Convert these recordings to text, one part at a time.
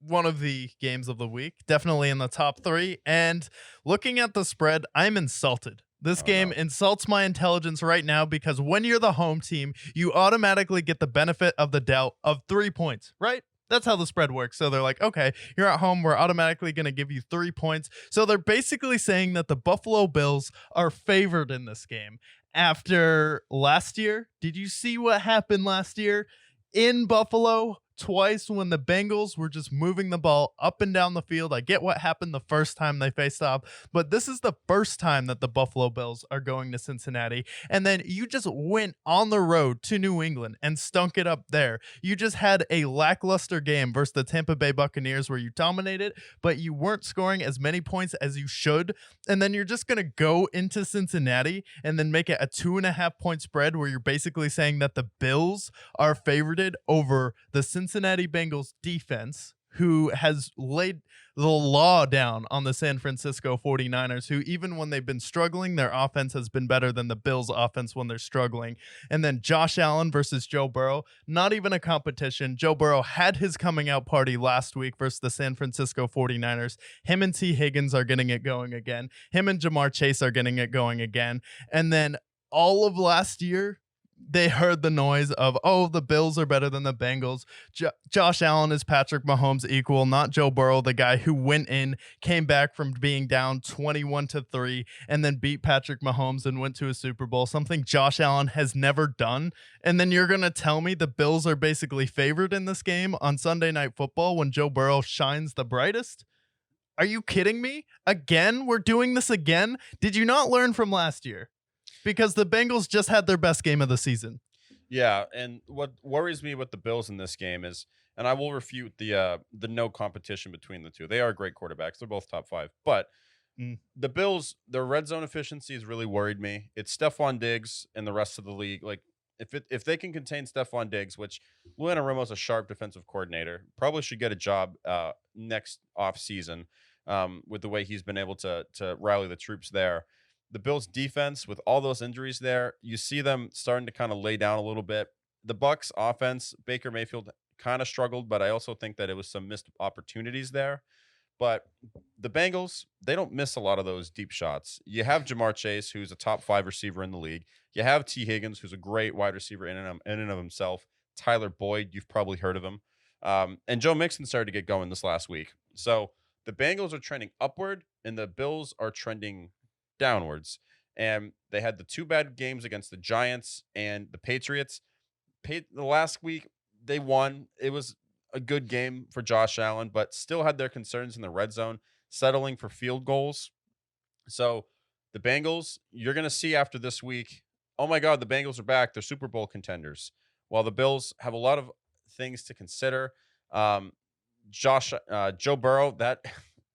one of the games of the week, definitely in the top three. And looking at the spread, I'm insulted. This Oh game no. insults my intelligence right now because when you're the home team, you automatically get the benefit of the doubt of 3 points, right? That's how the spread works. So they're like, okay, you're at home. We're automatically going to give you 3 points. So they're basically saying that the Buffalo Bills are favored in this game. After last year, did you see what happened last year in Buffalo? Twice when the Bengals were just moving the ball up and down the field. I get what happened the first time they faced off, but this is the first time that the Buffalo Bills are going to Cincinnati. And then you just went on the road to New England and stunk it up there. You just had a lackluster game versus the Tampa Bay Buccaneers where you dominated, but you weren't scoring as many points as you should. And then you're just going to go into Cincinnati and then make it a 2.5 point spread where you're basically saying that the Bills are favorited over the Cincinnati Bengals defense, who has laid the law down on the San Francisco 49ers, who even when they've been struggling, their offense has been better than the Bills offense when they're struggling. And then Josh Allen versus Joe Burrow, not even a competition. Joe Burrow had his coming out party last week versus the San Francisco 49ers. Him and T. Higgins are getting it going again. Him and Jamar Chase are getting it going again. And then all of last year, they heard the noise of, oh, the Bills are better than the Bengals. Josh Allen is Patrick Mahomes equal, not Joe Burrow, the guy who went in, came back from being down 21-3, and then beat Patrick Mahomes and went to a Super Bowl, something Josh Allen has never done. And then you're going to tell me the Bills are basically favored in this game on Sunday Night Football when Joe Burrow shines the brightest? Are you kidding me? Again? We're doing this again? Did you not learn from last year? Because the Bengals just had their best game of the season. Yeah, and what worries me with the Bills in this game is, and I will refute the no competition between the two. They are great quarterbacks. They're both top five. But the Bills, their red zone efficiency has really worried me. It's Stephon Diggs and the rest of the league. Like if they can contain Stephon Diggs, which Lou Anarumo's a sharp defensive coordinator, probably should get a job next off season with the way he's been able to rally the troops there. The Bills defense with all those injuries there, you see them starting to kind of lay down a little bit. The Bucks offense, Baker Mayfield kind of struggled, but I also think that it was some missed opportunities there. But the Bengals, they don't miss a lot of those deep shots. You have Jamar Chase, who's a top five receiver in the league. You have T. Higgins, who's a great wide receiver in and of himself. Tyler Boyd, you've probably heard of him. And Joe Mixon started to get going this last week. So the Bengals are trending upward, and the Bills are trending downwards. And they had the two bad games against the Giants and the Patriots. The last week, they won. It was a good game for Josh Allen, but still had their concerns in the red zone, settling for field goals. So the Bengals, you're going to see after this week, oh my God, the Bengals are back. They're Super Bowl contenders. While the Bills have a lot of things to consider. Joe Burrow, that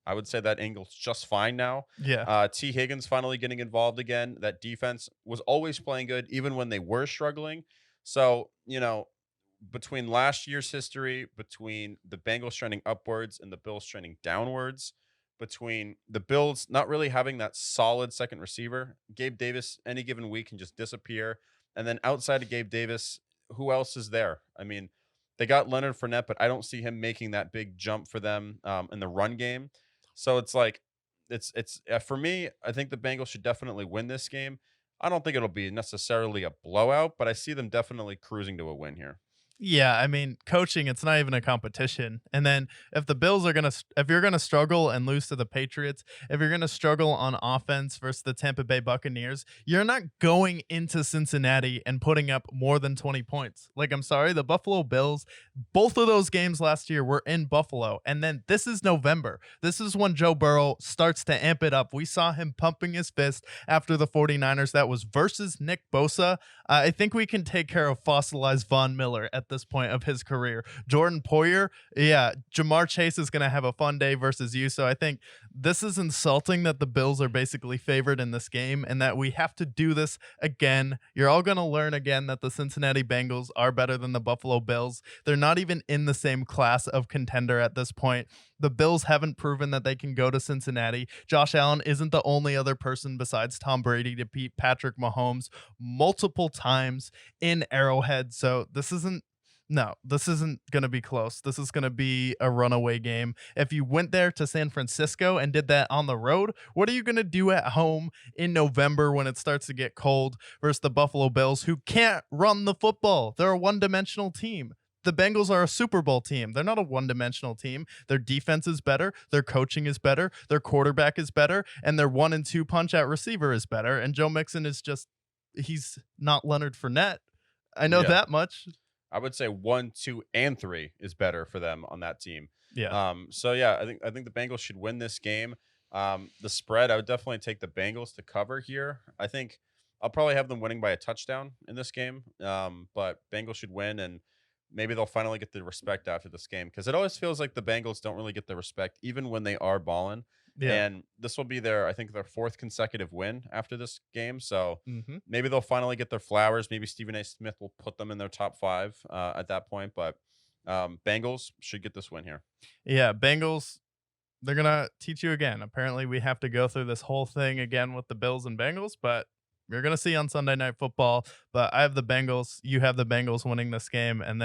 I would say that angle's just fine now. Yeah. T. Higgins finally getting involved again. That defense was always playing good, even when they were struggling. So, between last year's history, between the Bengals trending upwards and the Bills trending downwards, between the Bills not really having that solid second receiver, Gabe Davis any given week can just disappear. And then outside of Gabe Davis, who else is there? I mean, they got Leonard Fournette, but I don't see him making that big jump for them in the run game. So it's like, it's for me, I think the Bengals should definitely win this game. I don't think it'll be necessarily a blowout, but I see them definitely cruising to a win here. Yeah, I mean, coaching, it's not even a competition. And then if the Bills are if you're going to struggle and lose to the Patriots, if you're going to struggle on offense versus the Tampa Bay Buccaneers, you're not going into Cincinnati and putting up more than 20 points. Like, I'm sorry, the Buffalo Bills, both of those games last year were in Buffalo. And then this is November. This is when Joe Burrow starts to amp it up. We saw him pumping his fist after the 49ers. That was versus Nick Bosa. I think we can take care of fossilized Von Miller at this point of his career. Jordan Poyer, yeah, Jamar Chase is going to have a fun day versus you. So I think this is insulting that the Bills are basically favored in this game and that we have to do this again. You're all going to learn again that the Cincinnati Bengals are better than the Buffalo Bills. They're not even in the same class of contender at this point. The Bills haven't proven that they can go to Cincinnati. Josh Allen isn't the only other person besides Tom Brady to beat Patrick Mahomes multiple times in Arrowhead. So this isn't No, this isn't going to be close. This is going to be a runaway game. If you went there to San Francisco and did that on the road, what are you going to do at home in November when it starts to get cold versus the Buffalo Bills, who can't run the football? They're a one-dimensional team. The Bengals are a Super Bowl team. They're not a one-dimensional team. Their defense is better, their coaching is better, their quarterback is better, and their 1-2 punch at receiver is better. And Joe Mixon is just, he's not Leonard Fournette. I know Yeah. that much. I would say 1, 2, and 3 is better for them on that team. Yeah. So yeah, I think the Bengals should win this game. The spread, I would definitely take the Bengals to cover here. I think I'll probably have them winning by a touchdown in this game. But Bengals should win, and maybe they'll finally get the respect after this game, because it always feels like the Bengals don't really get the respect even when they are balling. Yeah. And this will be I think, their 4th consecutive win after this game. So Hmm. maybe they'll finally get their flowers. Maybe Stephen A. Smith will put them in their top 5 at that point. But Bengals should get this win here. Yeah. Bengals, they're going to teach you again. Apparently, we have to go through this whole thing again with the Bills and Bengals, but you're going to see on Sunday Night Football. But I have the Bengals. You have the Bengals winning this game. And then